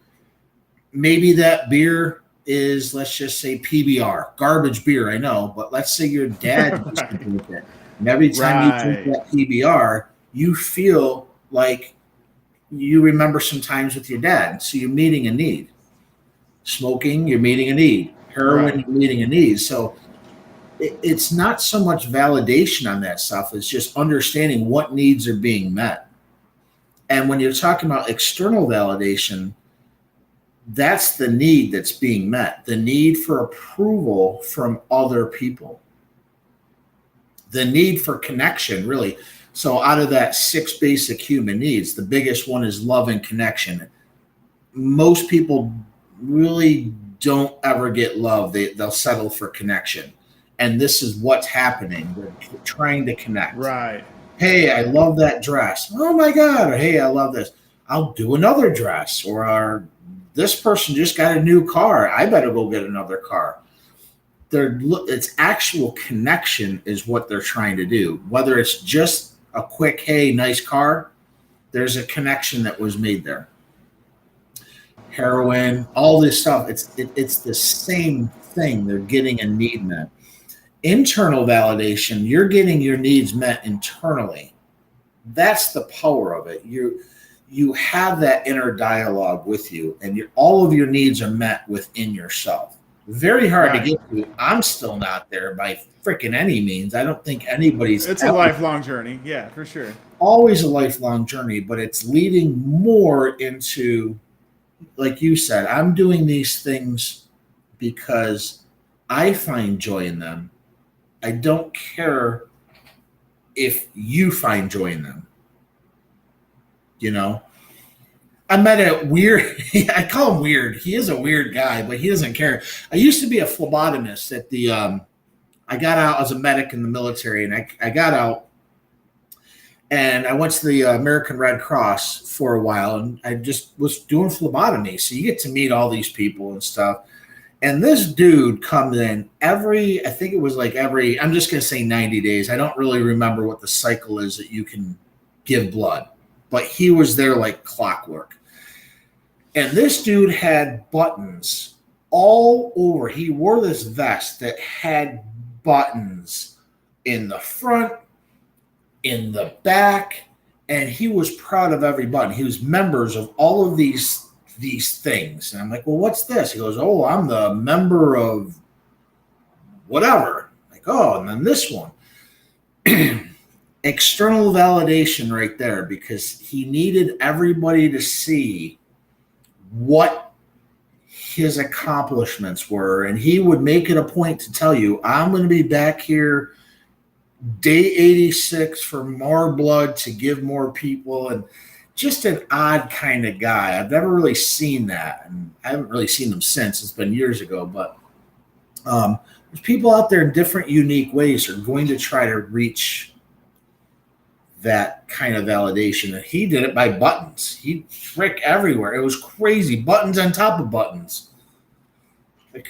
Maybe that beer is, let's just say, PBR, garbage beer, I know, but let's say your dad used to drink it. And every time you drink that PBR, you feel like you remember some times with your dad. So you're meeting a need. Smoking, you're meeting a need. Heroin, you're meeting a need. So it's not so much validation on that stuff. It's just understanding what needs are being met. And when you're talking about external validation, that's the need that's being met, the need for approval from other people, the need for connection, really. So out of that 6 basic human needs, the biggest one is love and connection. Most people really don't ever get love. They'll settle for connection. And this is what's happening. They're trying to connect. Right. Hey, I love that dress. Oh my God. Or, hey, I love this. I'll do another dress. Or this person just got a new car. I better go get another car. It's actual connection is what they're trying to do. Whether it's just a quick, hey, nice car, there's a connection that was made there. Heroin, all this stuff, it's the same thing. They're getting a need met. Internal validation, you're getting your needs met internally. That's the power of it. You have that inner dialogue with you, and all of your needs are met within yourself. Very hard to get to. I'm still not there by freaking any means. I don't think anybody's. It's a lifelong journey. Yeah, for sure. Always a lifelong journey, but it's leading more into, like you said, I'm doing these things because I find joy in them. I don't care if you find joy in them. You know, I met a weird, I call him weird. He is a weird guy, but he doesn't care. I used to be a phlebotomist at the, I got out as a medic in the military, and I got out and I went to the American Red Cross for a while, and I just was doing phlebotomy. So you get to meet all these people and stuff. And this dude comes in I think it was like I'm just going to say 90 days. I don't really remember what the cycle is that you can give blood. But he was there like clockwork. And this dude had buttons all over. He wore this vest that had buttons in the front, in the back, and he was proud of every button. He was members of all of these things. And I'm like, well, what's this? He goes, oh, I'm the member of whatever. Like, oh, and then this one. External validation right there, because he needed everybody to see what his accomplishments were. And he would make it a point to tell you, I'm going to be back here day 86 for more blood to give more people. And just an odd kind of guy. I've never really seen that. And I haven't really seen them since. It's been years ago. But there's people out there in different, unique ways are going to try to reach that kind of validation. And he did it by buttons. He'd frick everywhere. It was crazy. Buttons on top of buttons. Like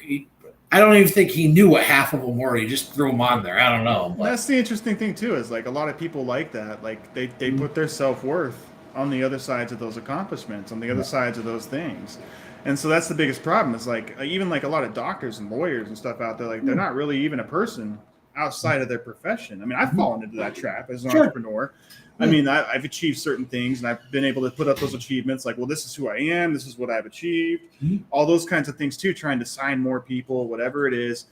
I don't even think he knew what half of them were. He just threw them on there. I don't know. And But that's the interesting thing too, is like a lot of people like that. Like they put their self-worth on the other sides of those accomplishments, on the other sides of those things. And so that's the biggest problem, is like even like a lot of doctors and lawyers and stuff out there, like they're not really even a person outside of their profession. I mean, I've fallen into that trap as an Sure. entrepreneur. I mean, I've achieved certain things and I've been able to put up those achievements. Like, well, this is who I am. This is what I've achieved. All those kinds of things too, trying to sign more people, whatever it is.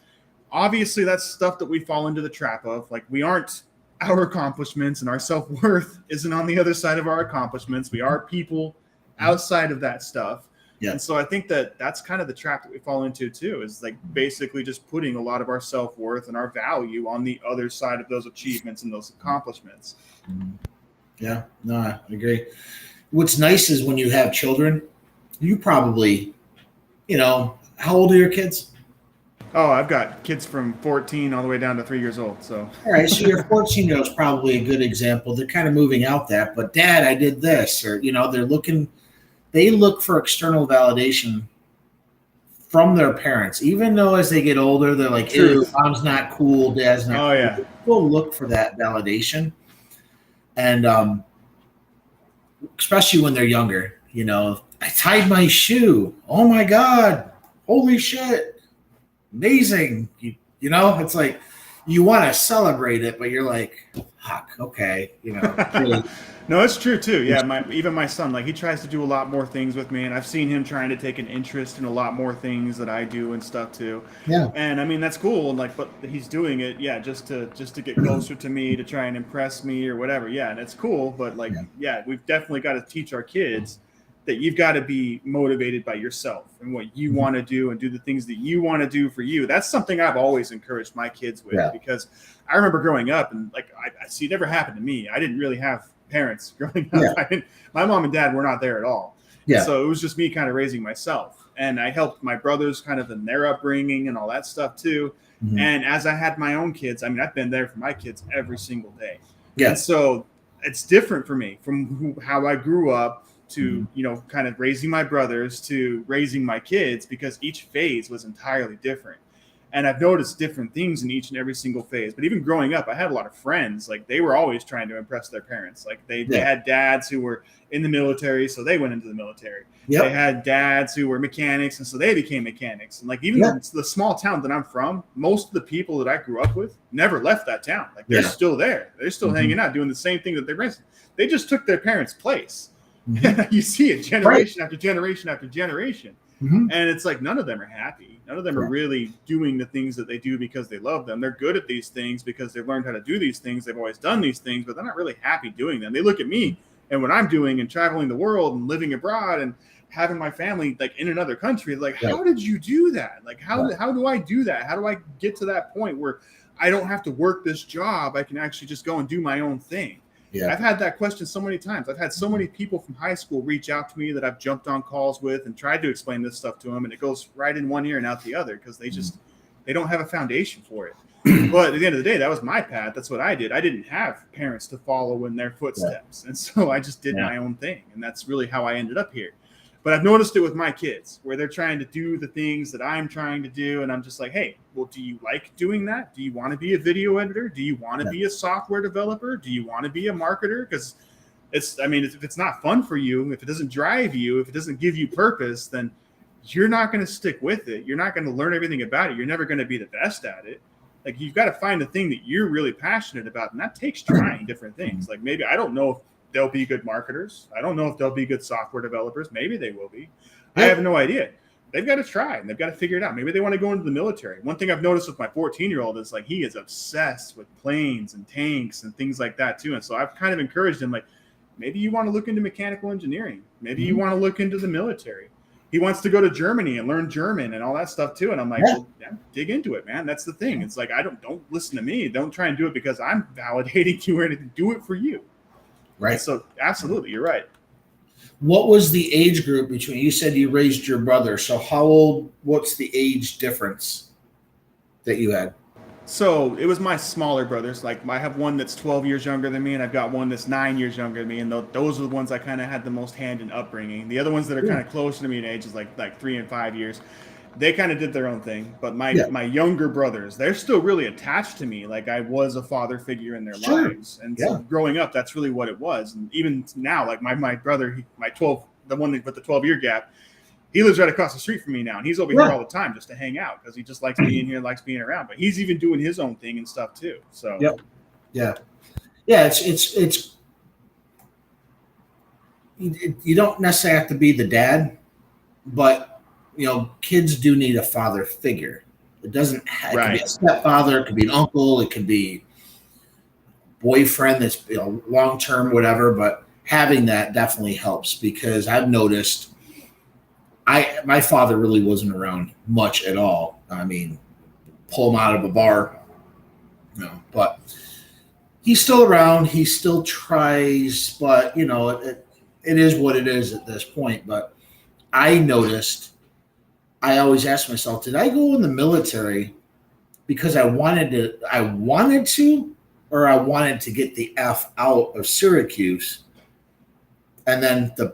Obviously, that's stuff that we fall into the trap of. Like, we aren't our accomplishments, and our self-worth isn't on the other side of our accomplishments. We are people outside of that stuff. Yeah. And so I think that that's kind of the trap that we fall into too, is like basically just putting a lot of our self-worth and our value on the other side of those achievements and those accomplishments. Yeah, no, I agree. What's nice is when you have children, you probably, how old are your kids? Oh, I've got kids from 14 all the way down to 3 years old. So, All right, so your 14-year-old is probably a good example. They're kind of moving out that, but Dad, I did this, or they look for external validation from their parents, even though as they get older, they're like, ew, mom's not cool, dad's not cool. yeah. They still look for that validation. And especially when they're younger, I tied my shoe. Oh my God. Holy shit. Amazing. It's like you want to celebrate it, but you're like, fuck, okay. Really. No, it's true too. Yeah, even my son, like he tries to do a lot more things with me, and I've seen him trying to take an interest in a lot more things that I do and stuff too. Yeah. And I mean that's cool, and like, but he's doing it, yeah, just to get closer to me, to try and impress me or whatever. Yeah, and it's cool, but like, yeah, we've definitely got to teach our kids that you've got to be motivated by yourself and what you want to do and do the things that you want to do for you. That's something I've always encouraged my kids with, because I remember growing up and like I see it never happened to me. I didn't really have parents growing up. My mom and dad were not there at all. So it was just me kind of raising myself, and I helped my brothers kind of in their upbringing and all that stuff too. And as I had my own kids, I mean, I've been there for my kids every single day. And so it's different for me from how I grew up to, kind of raising my brothers to raising my kids, because each phase was entirely different. And I've noticed different things in each and every single phase. But even growing up, I had a lot of friends, like they were always trying to impress their parents. Like they had dads who were in the military, so they went into the military. They had dads who were mechanics, and so they became mechanics. And like even the small town that I'm from, most of the people that I grew up with never left that town. Like they're still there. They're still hanging out, doing the same thing that they raised. They just took their parents' place. You see it generation after generation after generation. And it's like none of them are happy. None of them are really doing the things that they do because they love them. They're good at these things because they've learned how to do these things. They've always done these things, but they're not really happy doing them. They look at me and what I'm doing and traveling the world and living abroad and having my family like in another country. Like, how did you do that? Like, how do I do that? How do I get to that point where I don't have to work this job? I can actually just go and do my own thing. I've had that question so many times. I've had so many people from high school reach out to me that I've jumped on calls with and tried to explain this stuff to them, and it goes right in one ear and out the other because they don't have a foundation for it. But at the end of the day, that was my path. That's what I did. I didn't have parents to follow in their footsteps, and so I just did my own thing, and that's really how I ended up here. But I've noticed it with my kids where they're trying to do the things that I'm trying to do. And I'm just like, hey, well, do you like doing that? Do you want to be a video editor? Do you want to be a software developer? Do you want to be a marketer? Because if it's not fun for you, if it doesn't drive you, if it doesn't give you purpose, then you're not going to stick with it. You're not going to learn everything about it. You're never going to be the best at it. Like you've got to find the thing that you're really passionate about. And that takes trying different things. Like maybe, I don't know if they'll be good marketers. I don't know if they'll be good software developers. Maybe they will be. I have no idea. They've got to try and they've got to figure it out. Maybe they want to go into the military. One thing I've noticed with my 14-year-old is like he is obsessed with planes and tanks and things like that too. And so I've kind of encouraged him, like, maybe you want to look into mechanical engineering. Maybe you want to look into the military. He wants to go to Germany and learn German and all that stuff too. And I'm like, well, dig into it, man. That's the thing. It's like, don't listen to me. Don't try and do it because I'm validating you or anything. Do it for you. Right. So absolutely, you're right. What was the age group between, you said you raised your brother. So how old, what's the age difference that you had? So it was my smaller brothers. Like I have one that's 12 years younger than me, and I've got one that's 9 years younger than me. And those are the ones I kind of had the most hand in upbringing. The other ones that are kind of closer to me in age is like 3 and 5 years. they kind of did their own thing. But Yeah. my younger brothers, they're still really attached to me. Like I was a father figure in their Sure. lives. And so Yeah. growing up, that's really what it was. And even now, like my brother, my 12, the one with the 12-year gap, he lives right across the street from me now, and he's over here all the time just to hang out because he just likes being here, likes being around. But he's even doing his own thing and stuff too. So Yep. Yeah. Yeah. It's you don't necessarily have to be the dad, but kids do need a father figure. It doesn't have to be a stepfather. It could be an uncle. It could be boyfriend that's long term, whatever. But having that definitely helps because I've noticed my father really wasn't around much at all. I mean, pull him out of a bar, but he's still around. He still tries, but it is what it is at this point. But I noticed, I always ask myself, did I go in the military because I wanted to, or I wanted to get the F out of Syracuse? And then the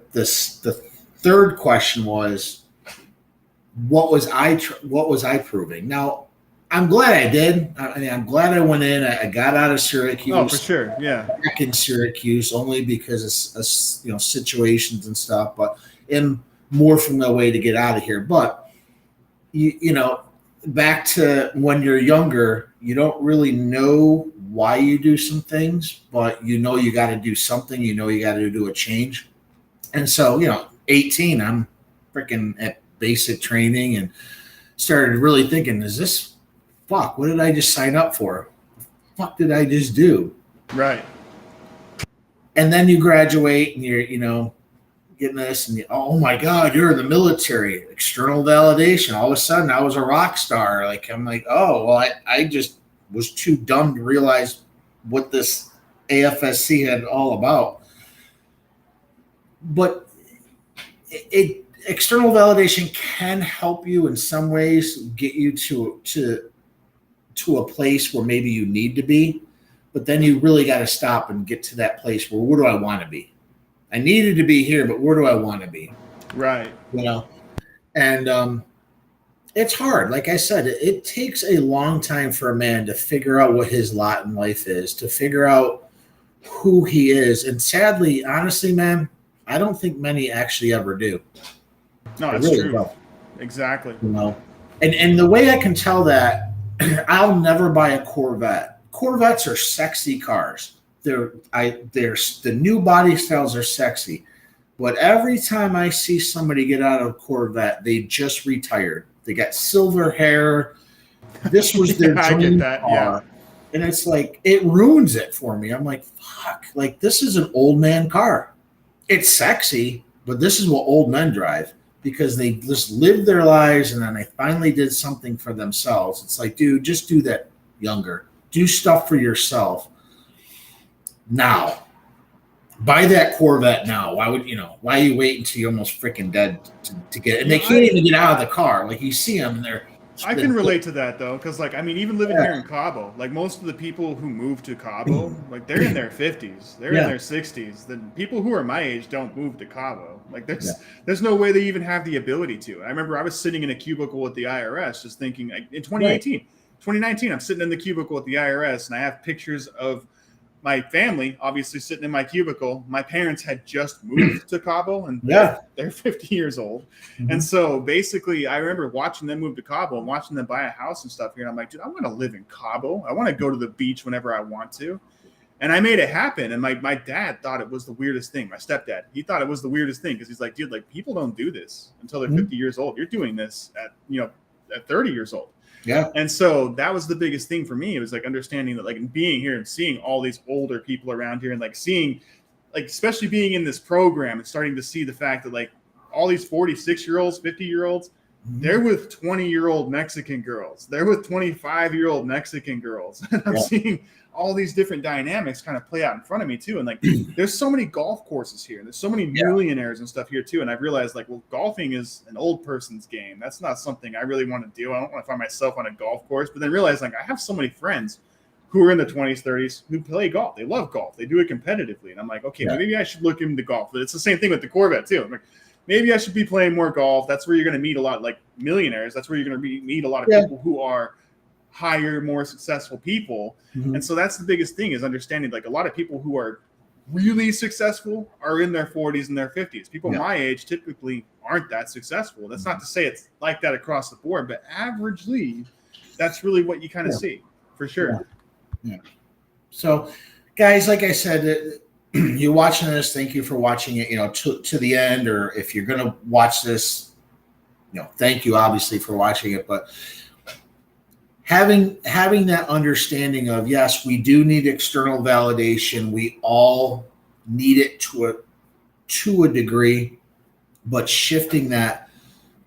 third question was, what was I proving? Now, I'm glad I did. I mean, I'm glad I went in. I got out of Syracuse. Oh, for sure, yeah. Back in Syracuse only because of situations and stuff, but in more from the way to get out of here. But back to when you're younger, you don't really know why you do some things, but you got to do something. You got to do a change. And so 18, I'm freaking at basic training and started really thinking, what did I just sign up for? What did I just do? Right. And then you graduate and you're, getting this and oh my God, you're in the military, external validation. All of a sudden I was a rock star. I'm like, oh, well, I just was too dumb to realize what this AFSC had all about. But external validation can help you in some ways, get you to a place where maybe you need to be, but then you really got to stop and get to that place where do I want to be? I needed to be here, but where do I want to be? Right. And it's hard. Like I said, it takes a long time for a man to figure out what his lot in life is, to figure out who he is. And sadly, honestly, man, I don't think many actually ever do. No, that's really true. Don't. Exactly. And the way I can tell that, I'll never buy a Corvette. Corvettes are sexy cars. They're the new body styles are sexy, but every time I see somebody get out of a Corvette, they just retired. They got silver hair. This was their dream car. Yeah. And it's like, it ruins it for me. I'm like, fuck, this is an old man car. It's sexy, but this is what old men drive because they just lived their lives and then they finally did something for themselves. It's like, dude, just do that younger. Do stuff for yourself. Now, buy that Corvette now. Why are you waiting until you're almost freaking dead to get it? And they can't even get out of the car. Like you see them and they're. I can relate to that though, because even living here in Cabo, most of the people who move to Cabo, they're in their 50s, they're in their 60s. The people who are my age don't move to Cabo. There's no way they even have the ability to. I remember I was sitting in a cubicle with the IRS, just thinking in 2019, I'm sitting in the cubicle with the IRS, and I have pictures of my family, obviously sitting in my cubicle. My parents had just moved to Cabo, and they're 50 years old. Mm-hmm. And so basically, I remember watching them move to Cabo and watching them buy a house and stuff here. And I'm like, dude, I want to live in Cabo. I want to go to the beach whenever I want to. And I made it happen. And my dad thought it was the weirdest thing. My stepdad, he thought it was the weirdest thing because he's like, dude, people don't do this until they're 50 years old. You're doing this at 30 years old. Yeah. And so that was the biggest thing for me. It was understanding that being here and seeing all these older people around here and seeing especially being in this program and starting to see the fact that all these 46-year-olds, 50-year-olds, they're with 20-year-old Mexican girls. They're with 25-year-old Mexican girls. And I'm seeing all these different dynamics kind of play out in front of me too. And there's so many golf courses here. There's so many millionaires and stuff here too. And I've realized golfing is an old person's game. That's not something I really want to do. I don't want to find myself on a golf course, but then realize I have so many friends who are in the 20s, 30s who play golf. They love golf. They do it competitively. And I'm like, okay, maybe I should look into golf. But it's the same thing with the Corvette too. maybe I should be playing more golf. That's where you're going to meet a lot like millionaires. That's where you're going to meet a lot of people who are higher, more successful people. And so that's the biggest thing, is understanding like a lot of people who are really successful are in their 40s and their 50s. People my age typically aren't that successful. That's not to say it's like that across the board, but averagely, that's really what you kind of see, for sure. Yeah. So, guys, like I said, you're watching this. Thank you for watching it, to the end. Or if you're going to watch this, thank you, obviously, for watching it. But having that understanding of, yes, we do need external validation. We all need it to a degree, but shifting that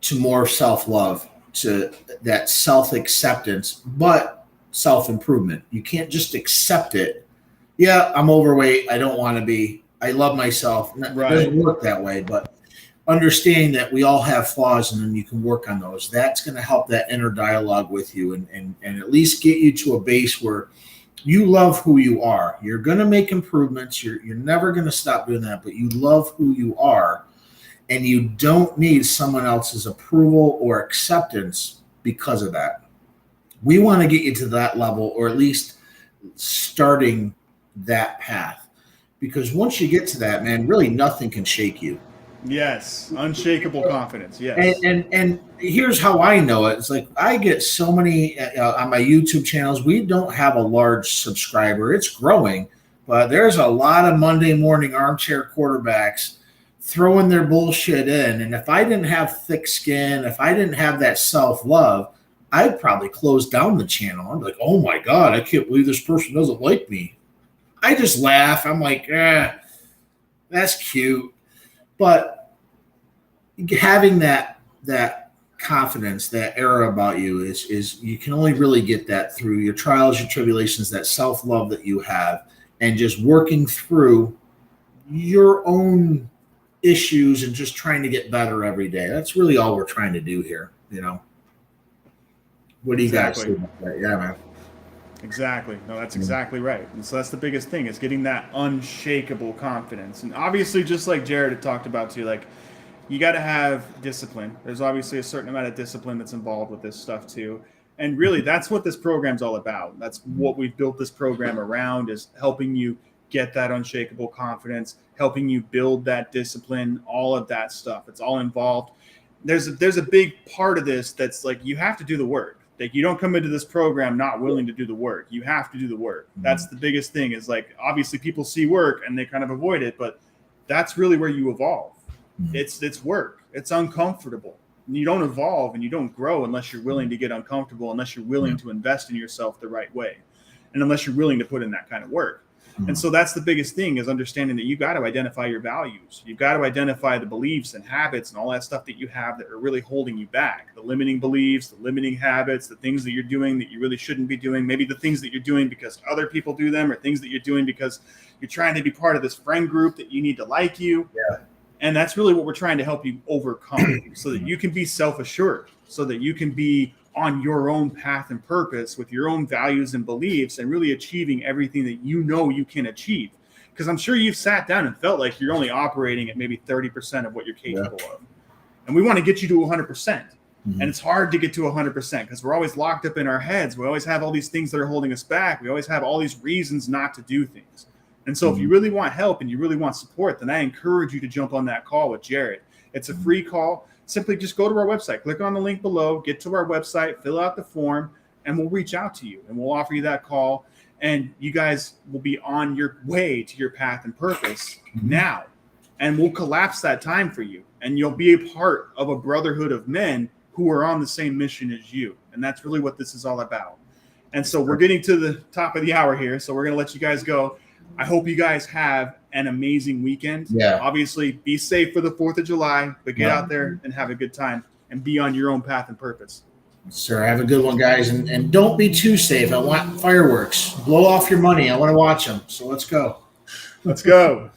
to more self-love, to that self-acceptance, but self-improvement. You can't just accept it. Yeah, I'm overweight. I don't want to be. I love myself. It doesn't work that way, but understanding that we all have flaws and then you can work on those. That's going to help that inner dialogue with you and at least get you to a base where you love who you are. You're going to make improvements. You're never going to stop doing that, but you love who you are and you don't need someone else's approval or acceptance because of that. We want to get you to that level, or at least starting that path, because once you get to that, man, really nothing can shake you. Yes, unshakable confidence. Yes, and here's how I know it. It's like I get so many on my YouTube channels. We don't have a large subscriber. It's growing, but there's a lot of Monday morning armchair quarterbacks throwing their bullshit in. And if I didn't have thick skin, if I didn't have that self-love, I'd probably close down the channel. I'm like, oh my God, I can't believe this person doesn't like me. I just laugh. I'm like, that's cute. But having that confidence, that aura about you is you can only really get that through your trials, your tribulations, that self-love that you have, and just working through your own issues and just trying to get better every day. That's really all we're trying to do here, What do you guys think about that? Yeah, man. Exactly. No, that's exactly right. And so that's the biggest thing, is getting that unshakable confidence. And obviously, just like Jared had talked about too, like you got to have discipline. There's obviously a certain amount of discipline that's involved with this stuff too. And really, that's what this program's all about. That's what we've built this program around, is helping you get that unshakable confidence, helping you build that discipline, all of that stuff. It's all involved. There's a big part of this that's like, you have to do the work. Like, you don't come into this program not willing to do the work. You have to do the work. That's the biggest thing, is like, obviously people see work and they kind of avoid it, but that's really where you evolve. It's work. It's uncomfortable. You don't evolve and you don't grow unless you're willing to get uncomfortable, unless you're willing to invest in yourself the right way, and unless you're willing to put in that kind of work. And so that's the biggest thing, is understanding that you got to identify your values. You've got to identify the beliefs and habits and all that stuff that you have that are really holding you back. The limiting beliefs, the limiting habits, the things that you're doing that you really shouldn't be doing. Maybe the things that you're doing because other people do them, or things that you're doing because you're trying to be part of this friend group that you need to like you. Yeah. And that's really what we're trying to help you overcome, so that you can be self-assured, so that you can be on your own path and purpose with your own values and beliefs, and really achieving everything that you can achieve. Because I'm sure you've sat down and felt like you're only operating at maybe 30% of what you're capable of. And we want to get you to 100%. And it's hard to get to 100% because we're always locked up in our heads. We always have all these things that are holding us back. We always have all these reasons not to do things. And so if you really want help and you really want support, then I encourage you to jump on that call with Jared. It's a free call. Simply just go to our website, click on the link below, get to our website, fill out the form, and we'll reach out to you and we'll offer you that call. And you guys will be on your way to your path and purpose now. And we'll collapse that time for you. And you'll be a part of a brotherhood of men who are on the same mission as you. And that's really what this is all about. And so we're getting to the top of the hour here, so we're going to let you guys go. I hope you guys have an amazing weekend. Yeah. Obviously, be safe for the 4th of July, but get out there and have a good time and be on your own path and purpose. Sir, have a good one, guys. And don't be too safe. I want fireworks. Blow off your money. I want to watch them. So let's go. Let's go.